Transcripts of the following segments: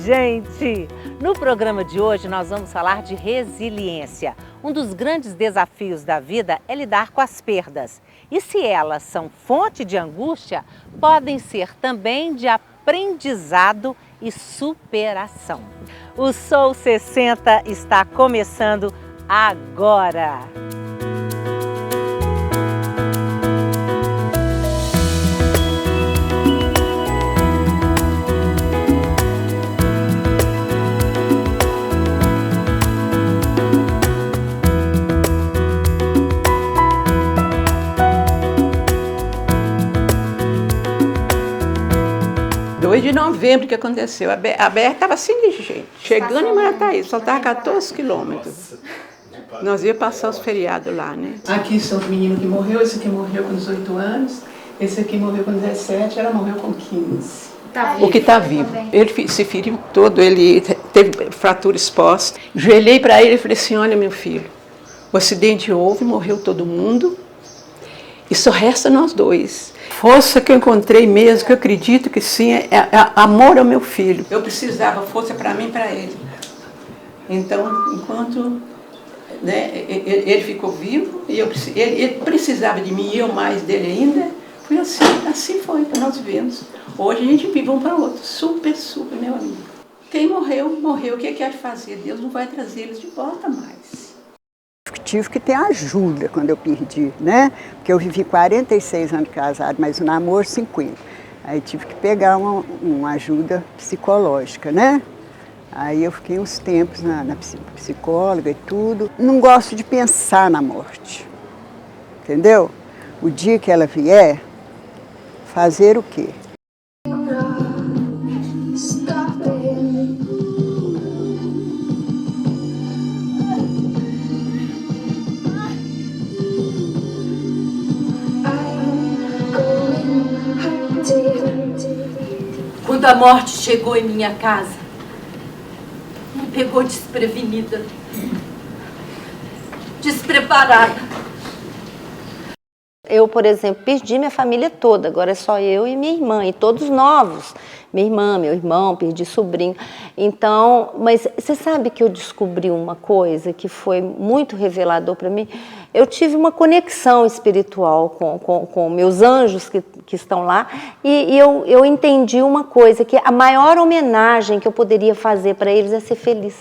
gente! No programa de hoje nós vamos falar de resiliência. Um dos grandes desafios da vida é lidar com as perdas. E se elas são fonte de angústia, podem ser também de aprendizado e superação. O Sou 60 está começando agora! De novembro que aconteceu, a BR estava assim de jeito, chegando em Marataízes, só estava 14 quilômetros. Nós ia passar os feriados lá, né? Aqui são os meninos que morreu, esse aqui morreu com 18 anos, esse aqui morreu com 17, ela morreu com 15. O que está vivo. Ele se feriu todo, ele teve fratura exposta. Joelhei para ele e falei assim, olha meu filho, o acidente houve, morreu todo mundo, e só resta nós dois. Força que eu encontrei mesmo, que eu acredito que sim, é amor ao meu filho. Eu precisava força para mim e para ele. Então, enquanto ele ficou vivo, e ele precisava de mim e eu mais dele ainda, foi assim foi que nós vivemos. Hoje a gente vive um para o outro, super, meu amigo. Quem morreu, morreu. O que é de fazer? Deus não vai trazer eles de volta mais. Tive que ter ajuda quando eu perdi, né? Porque eu vivi 46 anos casado, mas o namoro 50. Aí tive que pegar uma ajuda psicológica, né? Aí eu fiquei uns tempos na psicóloga e tudo. Não gosto de pensar na morte, entendeu? O dia que ela vier, fazer o quê? Quando a morte chegou em minha casa, me pegou desprevenida, despreparada. Eu, por exemplo, perdi minha família toda, agora é só eu e minha irmã, e todos novos. Minha irmã, meu irmão, perdi sobrinho. Então, mas você sabe que eu descobri uma coisa que foi muito revelador para mim? Eu tive uma conexão espiritual com meus anjos que estão lá, e eu entendi uma coisa, que a maior homenagem que eu poderia fazer para eles é ser feliz.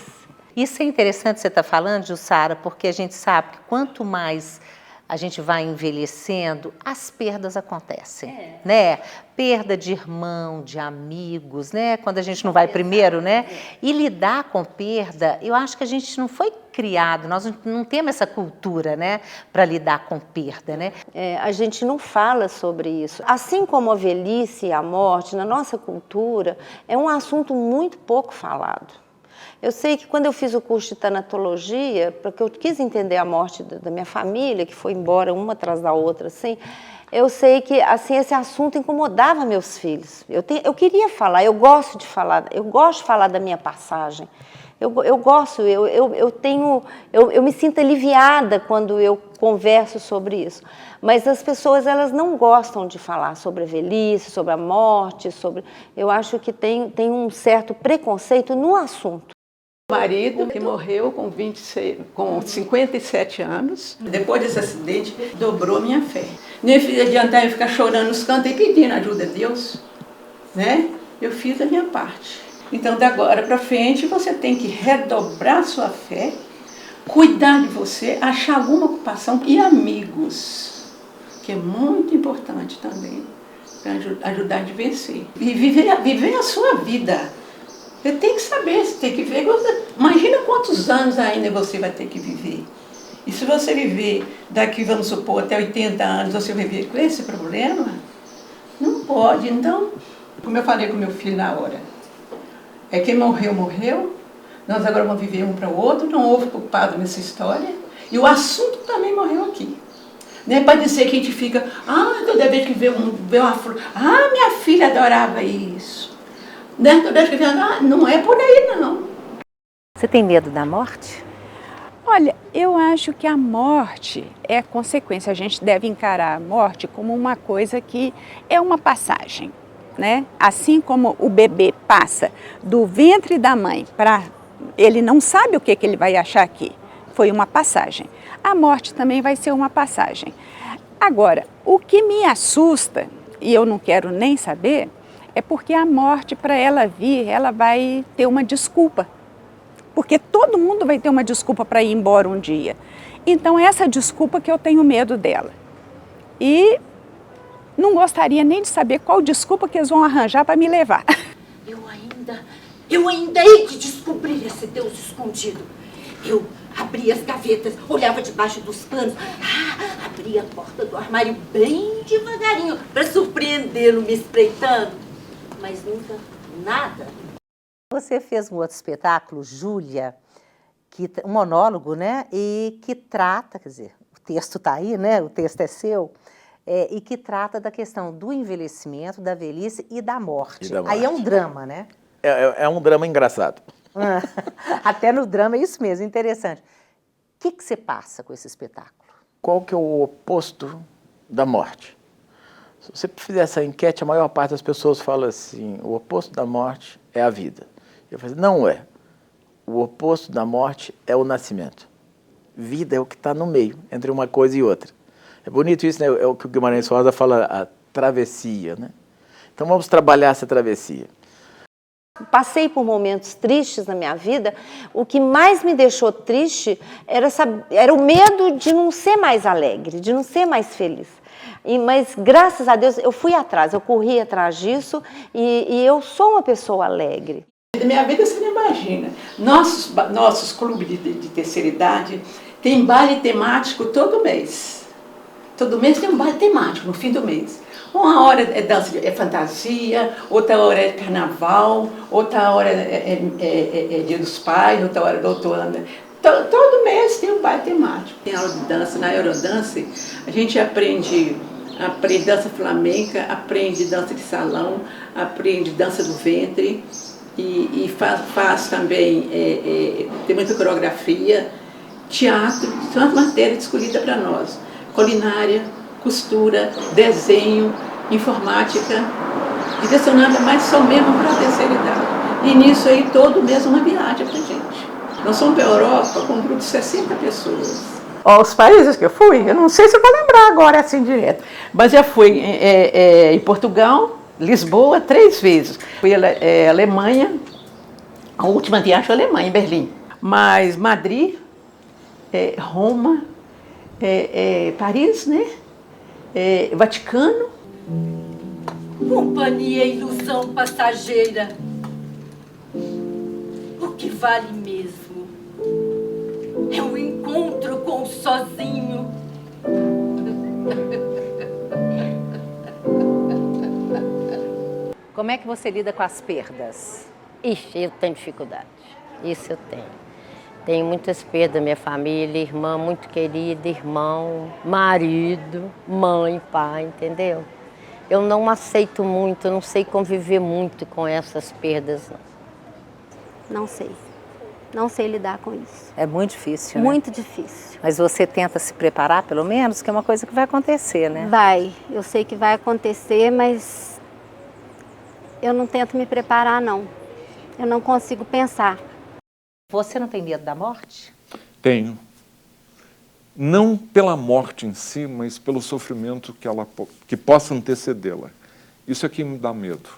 Isso é interessante você estar falando, Jussara, porque a gente sabe que quanto mais a gente vai envelhecendo, as perdas acontecem, né? Perda de irmão, de amigos, né? Quando a gente não vai primeiro, né? E lidar com perda, eu acho que a gente não foi criado, nós não temos essa cultura, né? Para lidar com perda, né? A gente não fala sobre isso. Assim como a velhice e a morte, na nossa cultura, é um assunto muito pouco falado. Eu sei que quando eu fiz o curso de tanatologia, porque eu quis entender a morte da minha família, que foi embora uma atrás da outra, assim, eu sei que assim, esse assunto incomodava meus filhos. Eu queria falar, eu gosto de falar da minha passagem. Eu me sinto aliviada quando eu converso sobre isso. Mas as pessoas, elas não gostam de falar sobre a velhice, sobre a morte, eu acho que tem um certo preconceito no assunto. Marido que morreu com 57 anos, depois desse acidente, dobrou minha fé. Nem fiz adiantar eu ficar chorando nos cantos e pedindo ajuda a Deus, né? Eu fiz a minha parte. Então, da agora para frente, você tem que redobrar sua fé, cuidar de você, achar alguma ocupação e amigos, que é muito importante também, para ajudar a vencer. E viver a sua vida. Você tem que saber, você tem que ver. Imagina quantos anos ainda você vai ter que viver. E se você viver daqui, vamos supor, até 80 anos, você vai viver com esse problema? Não pode. Então, como eu falei com meu filho na hora, quem morreu, morreu. Nós agora vamos viver um para o outro, não houve culpado nessa história. E o assunto também morreu aqui. Não é para dizer que a gente fica, toda vez que vê uma flor, minha filha adorava isso. Né? Toda vez que vê, não é por aí não. Você tem medo da morte? Olha, eu acho que a morte é consequência. A gente deve encarar a morte como uma coisa que é uma passagem. né? Assim como o bebê passa do ventre da mãe para... Ele não sabe o que ele vai achar aqui. Foi uma passagem. A morte também vai ser uma passagem. Agora, o que me assusta, e eu não quero nem saber, é porque a morte, para ela vir, ela vai ter uma desculpa. Porque todo mundo vai ter uma desculpa para ir embora um dia. Então, essa desculpa que eu tenho medo dela. E não gostaria nem de saber qual desculpa que eles vão arranjar para me levar. Eu ainda hei de descobrir esse Deus escondido. Eu abria as gavetas, olhava debaixo dos panos, abria a porta do armário bem devagarinho para surpreendê-lo me espreitando. Mas nunca nada. Você fez um outro espetáculo, Júlia, um monólogo, né? E que trata, quer dizer, o texto está aí, né? O texto é seu. E que trata da questão do envelhecimento, da velhice e da morte. Aí é um drama, né? É um drama engraçado. Até no drama é isso mesmo, interessante. O que você passa com esse espetáculo? Qual que é o oposto da morte? Se você fizer essa enquete, a maior parte das pessoas fala assim, o oposto da morte é a vida. Eu falo assim, não é. O oposto da morte é o nascimento. Vida é o que está no meio, entre uma coisa e outra. É bonito isso, né? É o que o Guimarães Rosa fala, a travessia, né? Então vamos trabalhar essa travessia. Passei por momentos tristes na minha vida. O que mais me deixou triste era o medo de não ser mais alegre, de não ser mais feliz. Mas, graças a Deus, eu fui atrás, eu corri atrás disso e eu sou uma pessoa alegre. Na minha vida, você não imagina. Nossos clubes de terceira idade tem baile temático todo mês. Todo mês tem um baile temático, no fim do mês. Uma hora é dança, é fantasia, outra hora é carnaval, outra hora é Dia dos Pais, outra hora é doutoranda. Todo mês tem um baile temático. Tem aula de dança, na Eurodance a gente aprende dança flamenca, aprende dança de salão, aprende dança do ventre e faz também, tem muita coreografia, teatro, são as matérias escolhidas para nós. Culinária, costura, desenho, informática, direcionada mais só mesmo para a terceira idade. E nisso aí todo mês uma viagem para a gente. Nós fomos para a Europa com um grupo de 60 pessoas. Os países que eu fui, eu não sei se eu vou lembrar agora assim direto, mas já fui em Portugal, Lisboa 3 vezes. Fui à Alemanha, a última viagem foi à Alemanha, em Berlim. Mas Madrid, Roma, Paris, né? Vaticano. Companhia é ilusão passageira. O que vale mesmo é o encontro com o sozinho. Como é que você lida com as perdas? Ixi, eu tenho dificuldade. Isso eu tenho. Tenho muitas perdas da minha família, irmã muito querida, irmão, marido, mãe, pai, entendeu? Eu não aceito muito, eu não sei conviver muito com essas perdas, não. Não sei. Não sei lidar com isso. É muito difícil, né? Muito difícil. Mas você tenta se preparar, pelo menos, que é uma coisa que vai acontecer, né? Vai. Eu sei que vai acontecer, mas eu não tento me preparar, não. Eu não consigo pensar. Você não tem medo da morte? Tenho. Não pela morte em si, mas pelo sofrimento que possa antecedê-la. Isso é que me dá medo.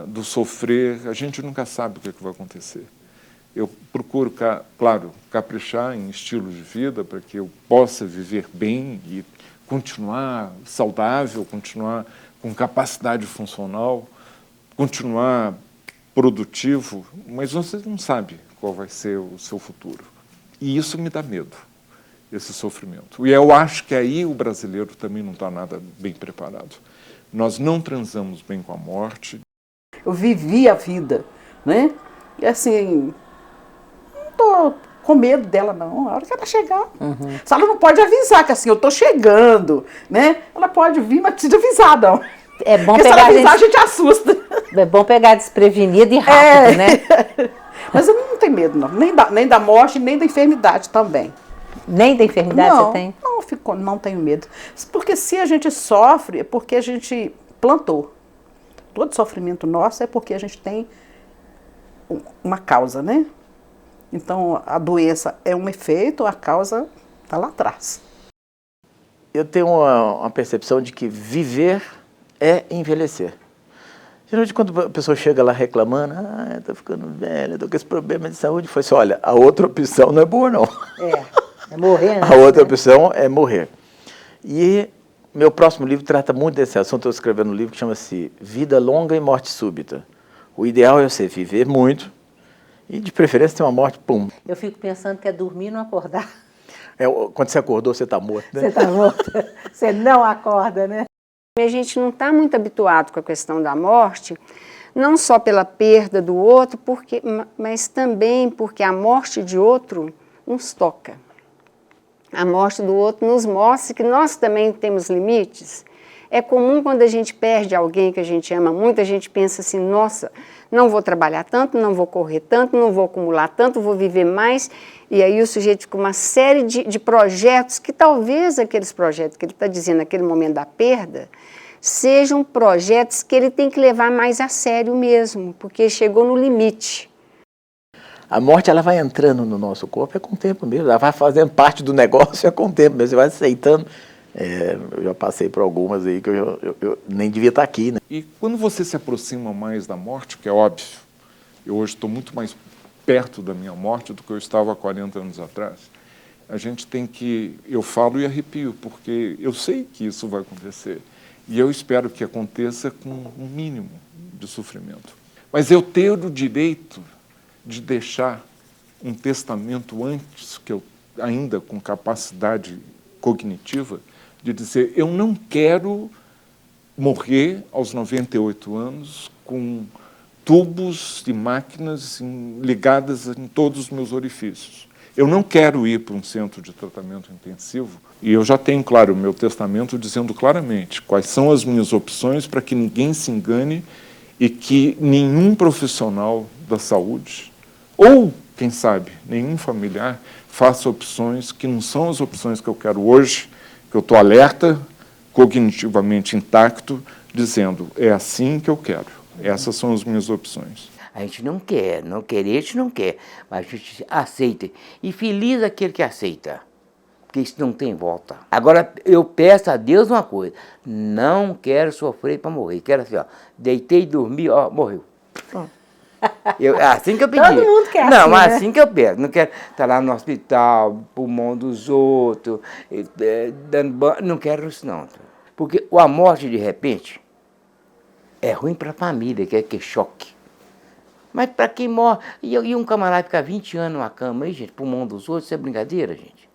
Do sofrer, a gente nunca sabe o que vai acontecer. Eu procuro, claro, caprichar em estilos de vida para que eu possa viver bem e continuar saudável, continuar com capacidade funcional, continuar produtivo, mas você não sabe qual vai ser o seu futuro. E isso me dá medo, esse sofrimento. E eu acho que aí o brasileiro também não está nada bem preparado. Nós não transamos bem com a morte. Eu vivi a vida, né? E assim, não estou com medo dela, não. A hora que ela chegar. Se ela não pode avisar que assim, eu estou chegando, né? Ela pode vir, mas precisa avisar, não. É bom porque pegar se ela avisar, a gente assusta. É bom pegar desprevenido e rápido, né? Mas eu não tenho medo, não. Nem da morte, nem da enfermidade também. Nem da enfermidade não, você tem? Não tenho medo. Porque se a gente sofre, é porque a gente plantou. todo sofrimento nosso é porque a gente tem uma causa, né? Então, a doença é um efeito, a causa está lá atrás. Eu tenho uma percepção de que viver é envelhecer. Geralmente, quando a pessoa chega lá reclamando, eu estou ficando velha, estou com esse problema de saúde, foi assim, olha, a outra opção não é boa, não. É morrer, né? A outra opção é morrer. E meu próximo livro trata muito desse assunto. Estou escrevendo um livro que chama-se Vida Longa e Morte Súbita. O ideal é você viver muito e, de preferência, ter uma morte, pum. Eu fico pensando que é dormir e não acordar. Quando você acordou, você está morto, né? Você está morta. Você não acorda, né? A gente não está muito habituado com a questão da morte, não só pela perda do outro, mas também porque a morte de outro nos toca. A morte do outro nos mostra que nós também temos limites. É comum quando a gente perde alguém que a gente ama muito, a gente pensa assim, nossa, não vou trabalhar tanto, não vou correr tanto, não vou acumular tanto, vou viver mais. E aí o sujeito fica uma série de projetos que talvez aqueles projetos que ele está dizendo naquele momento da perda sejam projetos que ele tem que levar mais a sério mesmo, porque chegou no limite. A morte, ela vai entrando no nosso corpo, é com o tempo mesmo, ela vai fazendo parte do negócio, é com o tempo mesmo, você vai aceitando. Eu já passei por algumas aí que eu nem devia estar aqui, né? E quando você se aproxima mais da morte, que é óbvio, eu hoje estou muito mais perto da minha morte do que eu estava há 40 anos atrás, a gente tem que, eu falo e arrepio, porque eu sei que isso vai acontecer, e eu espero que aconteça com um mínimo de sofrimento. Mas eu tenho o direito de deixar um testamento antes, que eu ainda com capacidade cognitiva, de dizer, eu não quero morrer aos 98 anos com tubos e máquinas ligadas em todos os meus orifícios. Eu não quero ir para um centro de tratamento intensivo e eu já tenho, claro, o meu testamento dizendo claramente quais são as minhas opções para que ninguém se engane e que nenhum profissional da saúde ou, quem sabe, nenhum familiar faça opções que não são as opções que eu quero hoje, que eu estou alerta, cognitivamente intacto, dizendo, é assim que eu quero, essas são as minhas opções. A gente não quer, não querer a gente não quer, mas a gente aceita. E feliz aquele que aceita, porque isso não tem volta. Agora, eu peço a Deus uma coisa, não quero sofrer para morrer, quero assim, ó, deitei e dormi, ó, morreu. Pronto. Assim que eu pedi. Todo mundo quer não, assim, assim né? que eu peço. Não quero estar lá no hospital, pulmão dos outros, dando banho. Não quero isso, não. Porque a morte, de repente, é ruim para a família, que é choque. Mas para quem morre... E um camarada ficar 20 anos numa cama aí, gente, pulmão dos outros, isso é brincadeira, gente?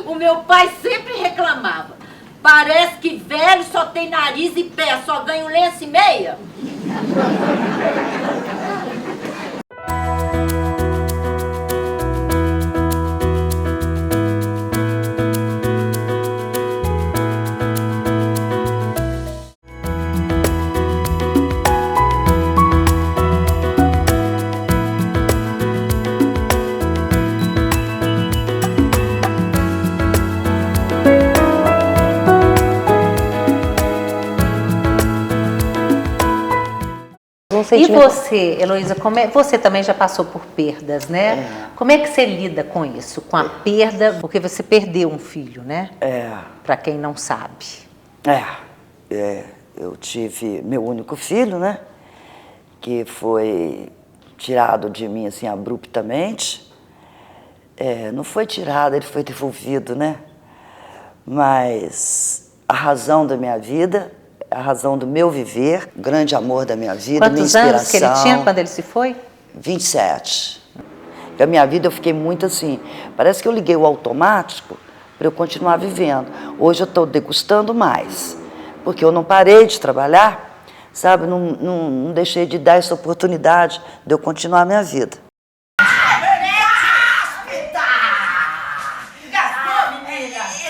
O meu pai sempre reclamava. Parece que velho só tem nariz e pé, só ganha um lenço e meia. E você, Heloísa, você também já passou por perdas, né? Como é que você lida com isso, com a perda? Porque você perdeu um filho, né? Para quem não sabe. Eu tive meu único filho, né? Que foi tirado de mim assim abruptamente. Não foi tirado, ele foi devolvido, né? Mas a razão da minha vida, a razão do meu viver, o grande amor da minha vida, minha inspiração. Quantos anos que ele tinha quando ele se foi? 27. Na minha vida eu fiquei muito assim, parece que eu liguei o automático para eu continuar vivendo. Hoje eu estou degustando mais, porque eu não parei de trabalhar, sabe? Não deixei de dar essa oportunidade de eu continuar a minha vida.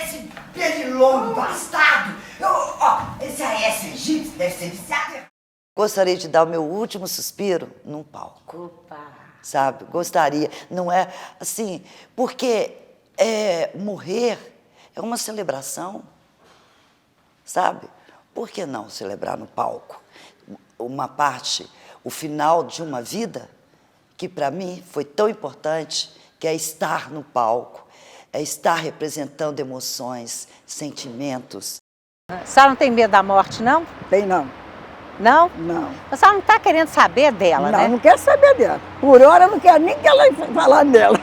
Esse pernilongo bastardo! Esse AS egípcio deve ser viciado. Gostaria de dar o meu último suspiro num palco. Opa! Sabe? Gostaria. Não é assim, porque morrer é uma celebração, sabe? Por que não celebrar no palco uma parte, o final de uma vida, que para mim foi tão importante, que é estar no palco, é estar representando emoções, sentimentos. A senhora não tem medo da morte, não? Tem não. Não? Não. A senhora não está querendo saber dela, Não, né? não quero saber dela. Por hora eu não quero nem que ela falar dela.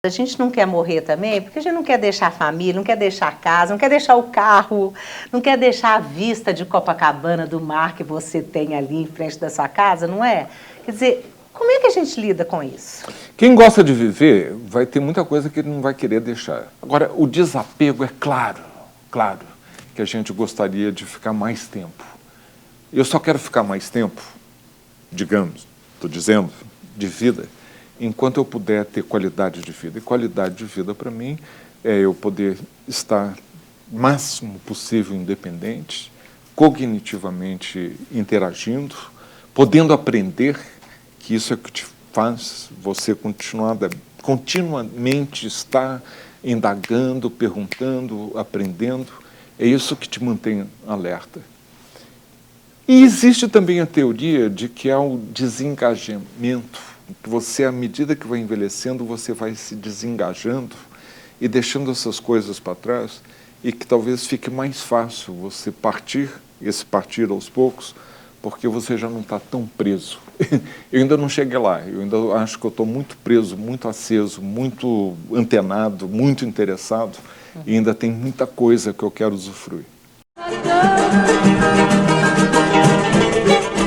A gente não quer morrer também, porque a gente não quer deixar a família, não quer deixar a casa, não quer deixar o carro, não quer deixar a vista de Copacabana, do mar que você tem ali em frente da sua casa, não é? Quer dizer, como é que a gente lida com isso? Quem gosta de viver vai ter muita coisa que ele não vai querer deixar. Agora, o desapego é claro que a gente gostaria de ficar mais tempo. Eu só quero ficar mais tempo, digamos, estou dizendo, de vida, enquanto eu puder ter qualidade de vida. E qualidade de vida, para mim, é eu poder estar o máximo possível independente, cognitivamente interagindo, podendo aprender, que isso é o que te faz você continuamente estar indagando, perguntando, aprendendo. É isso que te mantém alerta. E existe também a teoria de que há o desengajamento, que você, à medida que vai envelhecendo, você vai se desengajando e deixando essas coisas para trás, e que talvez fique mais fácil você partir aos poucos, porque você já não está tão preso. Eu ainda não cheguei lá, eu ainda acho que eu estou muito preso, muito aceso, muito antenado, muito interessado, e ainda tem muita coisa que eu quero usufruir.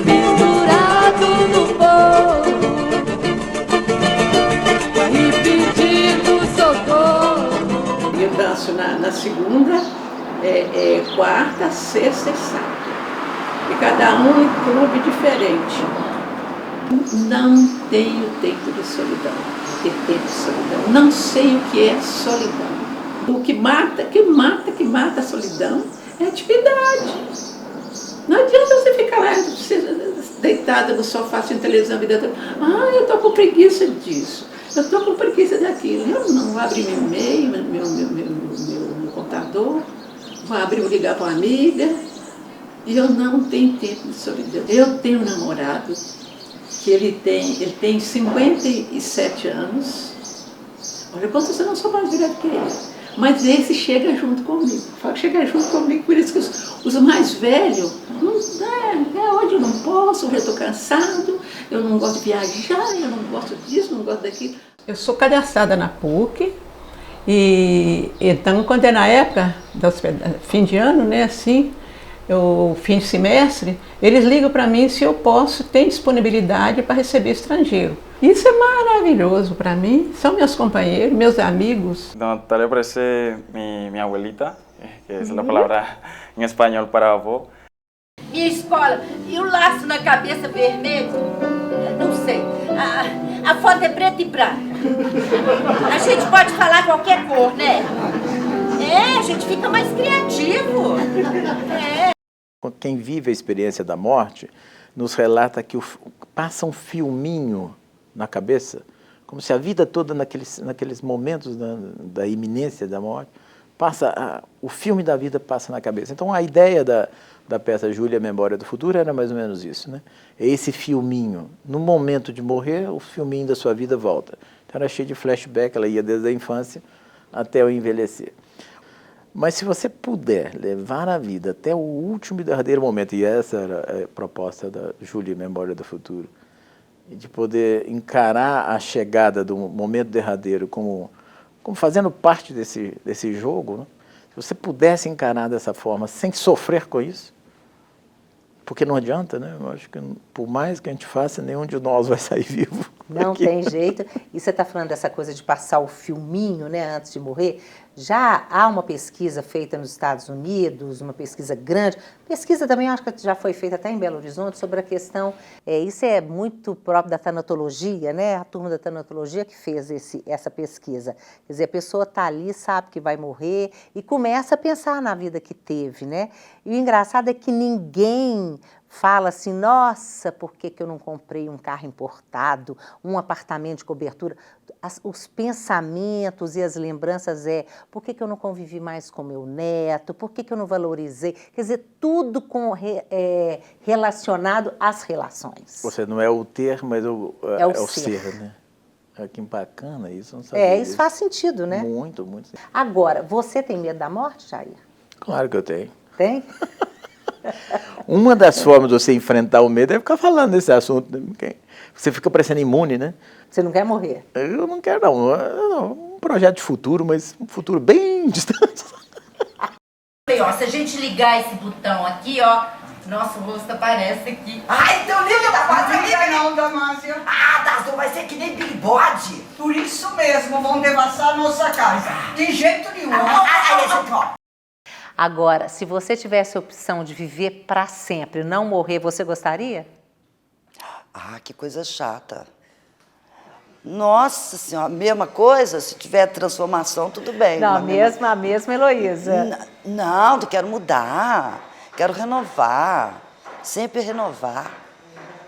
Pendurado no bolo e pedindo socorro. Eu danço na segunda, quarta, sexta e sábado. E cada um em clube diferente. Não tenho tempo de solidão, ter tempo de solidão. Não sei o que é solidão. O que mata a solidão é a atividade. Não adianta você ficar lá deitada no sofá, sem televisão, a vida toda. Eu estou com preguiça disso, eu estou com preguiça daquilo. Eu não vou abrir meu e-mail, meu computador, vou ligar para uma amiga. E eu não tenho tempo de solidão. Eu tenho um namorado que ele tem 57 anos. Olha quanto eu não sou mais velha que ele. Mas esse chega junto comigo. Chega junto comigo, por isso que os mais velhos, hoje eu não posso, hoje eu estou cansado, eu não gosto de viajar, eu não gosto disso, não gosto daquilo. Eu sou cadastrada na PUC, e então, quando é na época do fim de ano, né, assim, o fim de semestre, eles ligam para mim se eu posso ter disponibilidade para receber estrangeiro. Isso é maravilhoso para mim, são meus companheiros, meus amigos. Então, tal vez parece mi abuelita, que es la palabra en español para avó. Minha escola, e o laço na cabeça vermelho? Não sei, a foto é preta e branca. A gente pode falar qualquer cor, né? A gente fica mais criativo. Quem vive a experiência da morte nos relata que passa um filminho na cabeça, como se a vida toda naqueles momentos da iminência da morte, o filme da vida passa na cabeça. Então a ideia da peça Júlia, Memória do Futuro era mais ou menos isso, né? É esse filminho. No momento de morrer, o filminho da sua vida volta. Então era cheio de flashback, ela ia desde a infância até o envelhecer. Mas se você puder levar a vida até o último e derradeiro momento, e essa era a proposta da Júlia, Memória do Futuro, de poder encarar a chegada do momento derradeiro como fazendo parte desse jogo, né? Se você pudesse encarar dessa forma, sem sofrer com isso, porque não adianta, né? Eu acho que por mais que a gente faça, nenhum de nós vai sair vivo. Não tem jeito. E você está falando dessa coisa de passar o filminho, né, antes de morrer. Já há uma pesquisa feita nos Estados Unidos, uma pesquisa grande. Pesquisa também, acho que já foi feita até em Belo Horizonte, sobre a questão... isso é muito próprio da tanatologia, né? A turma da tanatologia que fez essa pesquisa. Quer dizer, a pessoa está ali, sabe que vai morrer e começa a pensar na vida que teve, né? E o engraçado é que ninguém fala assim, nossa, por que que eu não comprei um carro importado, um apartamento de cobertura? Os pensamentos e as lembranças por que que eu não convivi mais com meu neto, por que que eu não valorizei? Quer dizer, tudo relacionado às relações. Você não é o ter, mas é o ser, né? Que bacana isso, não sabia isso faz sentido, né? Muito, muito. Agora, você tem medo da morte, Jair? Claro que eu tenho. Tem? Uma das formas de você enfrentar o medo é ficar falando desse assunto. Você fica parecendo imune, né? Você não quer morrer? Eu não quero, não. Um projeto de futuro, mas um futuro bem distante. Ó, se a gente ligar esse botão aqui, ó, nosso rosto aparece aqui. Ai, então liga da base aqui. Não, Damásio. Ah, Dazu, vai ser que nem Billy Bode. Por isso mesmo, vão devassar a nossa casa. De jeito nenhum. Agora, se você tivesse a opção de viver para sempre, não morrer, você gostaria? Ah, que coisa chata. Nossa Senhora, mesma coisa? Se tiver transformação, tudo bem. Não, a mesma Heloísa. Não, eu quero mudar, quero renovar, sempre renovar,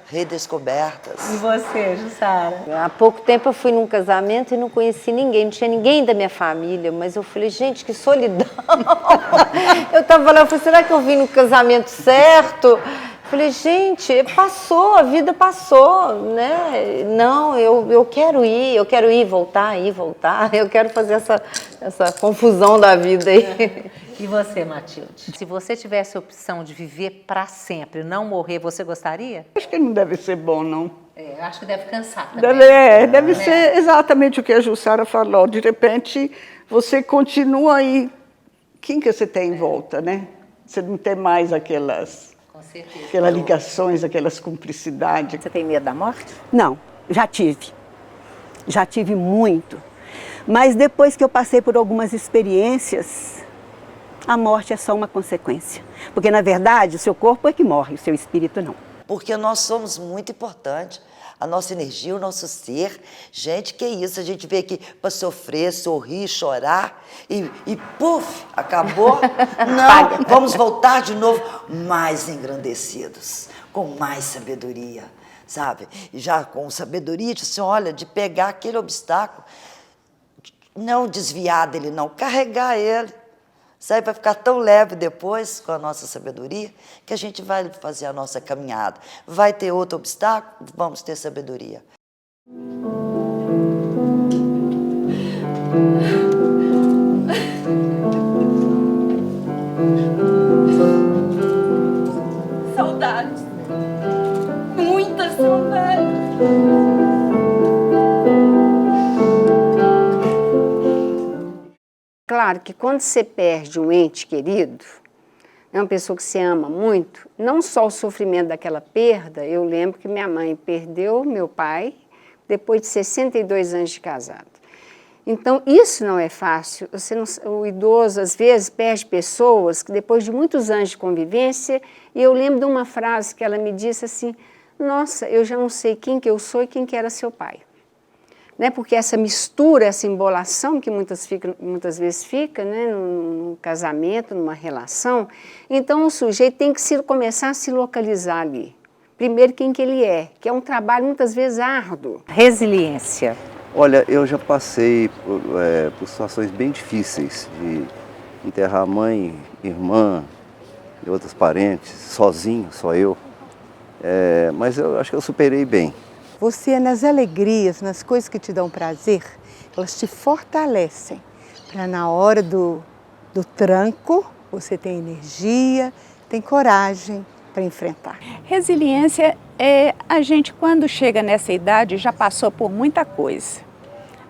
redescobertas. E você, Jussara? Há pouco tempo eu fui num casamento e não conheci ninguém, não tinha ninguém da minha família, mas eu falei, gente, que solidão. Eu estava lá, eu falei, será que eu vim no casamento certo? Falei, gente, passou, a vida passou, né? Não, eu quero ir, voltar, eu quero fazer essa confusão da vida aí. E você, Matilde? Se você tivesse a opção de viver para sempre, não morrer, você gostaria? Acho que não deve ser bom, não. Eu acho que deve cansar também. Deve ser exatamente o que a Jussara falou. De repente, você continua aí. Quem que você tem em volta, né? Você não tem mais aquelas ligações, aquelas cumplicidades. Você tem medo da morte? Não, já tive. Já tive muito. Mas depois que eu passei por algumas experiências, a morte é só uma consequência. Porque, na verdade, o seu corpo é que morre, o seu espírito não. Porque nós somos muito importantes. A nossa energia, o nosso ser. Gente, que isso? A gente veio aqui para sofrer, sorrir, chorar e puf, acabou. Não, vamos voltar de novo mais engrandecidos, com mais sabedoria, sabe? E já com sabedoria, assim, olha, de pegar aquele obstáculo, não desviar dele, não, carregar ele. Sabe, vai ficar tão leve depois com a nossa sabedoria que a gente vai fazer a nossa caminhada. Vai ter outro obstáculo? Vamos ter sabedoria. Saudades. Muita saudade. Claro que quando você perde um ente querido, uma pessoa que você ama muito, não só o sofrimento daquela perda, eu lembro que minha mãe perdeu meu pai depois de 62 anos de casado. Então, isso não é fácil. O idoso, às vezes, perde pessoas que depois de muitos anos de convivência, e eu lembro de uma frase que ela me disse assim, nossa, eu já não sei quem que eu sou e quem que era seu pai. Né, porque essa mistura, essa embolação que muitas vezes fica, né, num casamento, numa relação, então o sujeito tem que começar a se localizar ali. Primeiro, quem que ele é, que é um trabalho muitas vezes árduo. Resiliência. Olha, eu já passei por situações bem difíceis de enterrar mãe, irmã e outros parentes, sozinho, só eu. Mas eu acho que eu superei bem. Você, nas alegrias, nas coisas que te dão prazer, elas te fortalecem para na hora do tranco, você tem energia, tem coragem para enfrentar. Resiliência é a gente, quando chega nessa idade, já passou por muita coisa.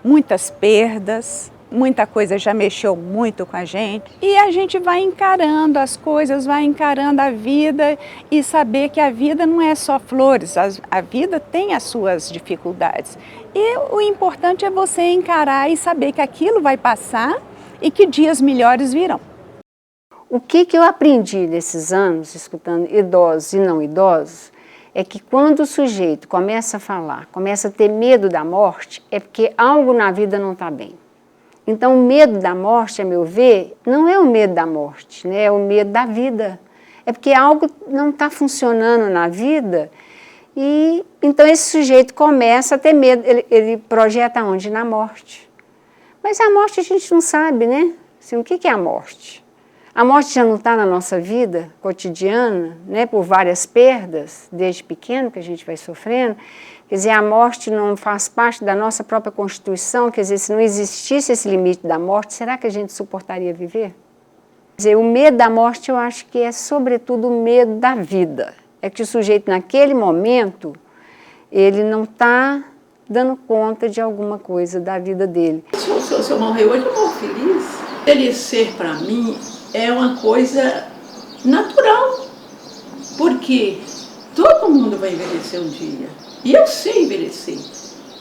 Muitas perdas, muita coisa já mexeu muito com a gente. E a gente vai encarando as coisas, vai encarando a vida e saber que a vida não é só flores, a vida tem as suas dificuldades. E o importante é você encarar e saber que aquilo vai passar e que dias melhores virão. O que eu aprendi nesses anos, escutando idosos e não idosos, é que quando o sujeito começa a falar, começa a ter medo da morte, é porque algo na vida não está bem. Então, o medo da morte, a meu ver, não é o medo da morte, né? É o medo da vida. É porque algo não está funcionando na vida e então esse sujeito começa a ter medo. Ele projeta onde? Na morte. Mas a morte a gente não sabe, né? Assim, o que é a morte? A morte já não está na nossa vida cotidiana, né? Por várias perdas, desde pequeno que a gente vai sofrendo. Quer dizer, a morte não faz parte da nossa própria constituição. Quer dizer, se não existisse esse limite da morte, será que a gente suportaria viver? Quer dizer, o medo da morte eu acho que é sobretudo o medo da vida. É que o sujeito naquele momento, ele não está dando conta de alguma coisa da vida dele. Se eu morrer hoje, eu morro feliz. Envelhecer para mim é uma coisa natural, porque todo mundo vai envelhecer um dia. E eu sei envelhecer.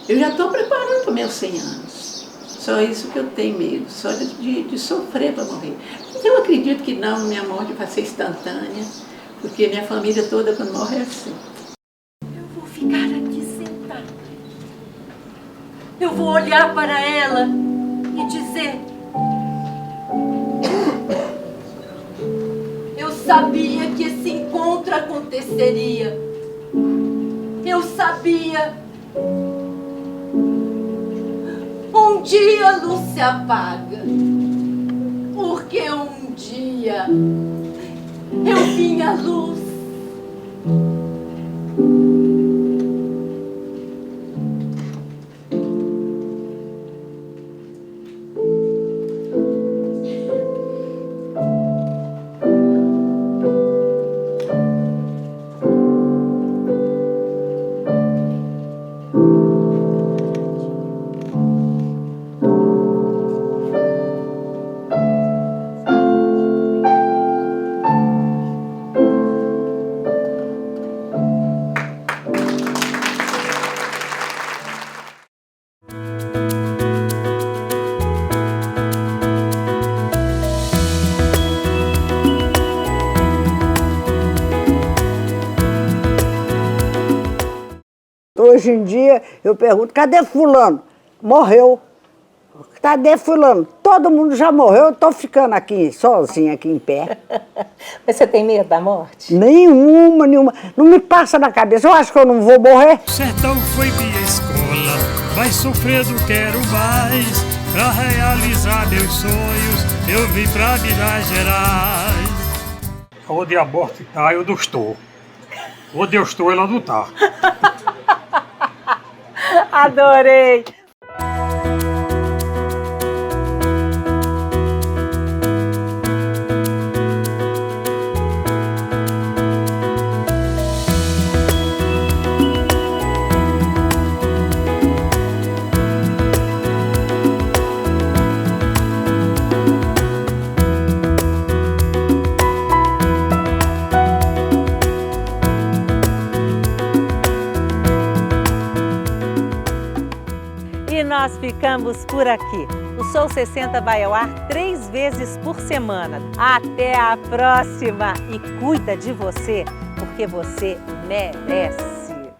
Eu já estou preparando para meus 100 anos. Só isso que eu tenho medo, só de sofrer para morrer. Mas eu acredito que não, minha morte vai ser instantânea, porque minha família toda, quando morre, é assim. Eu vou ficar aqui sentada. Eu vou olhar para ela e dizer: eu sabia que esse encontro aconteceria. Eu sabia. Um dia a luz se apaga, porque um dia eu vi a luz. Hoje em dia, eu pergunto, cadê fulano? Morreu. Cadê fulano? Todo mundo já morreu, eu estou ficando aqui, sozinha, aqui em pé. Mas você tem medo da morte? Nenhuma. Não me passa na cabeça, eu acho que eu não vou morrer. Sertão foi minha escola, mas sofrendo quero mais. Pra realizar meus sonhos, eu vim pra Minas Gerais. Onde a morte está, eu não estou. Onde eu estou, ela não está. Adorei! E nós ficamos por aqui. O Sou 60 vai ao ar 3 vezes por semana. Até a próxima! E cuida de você, porque você merece!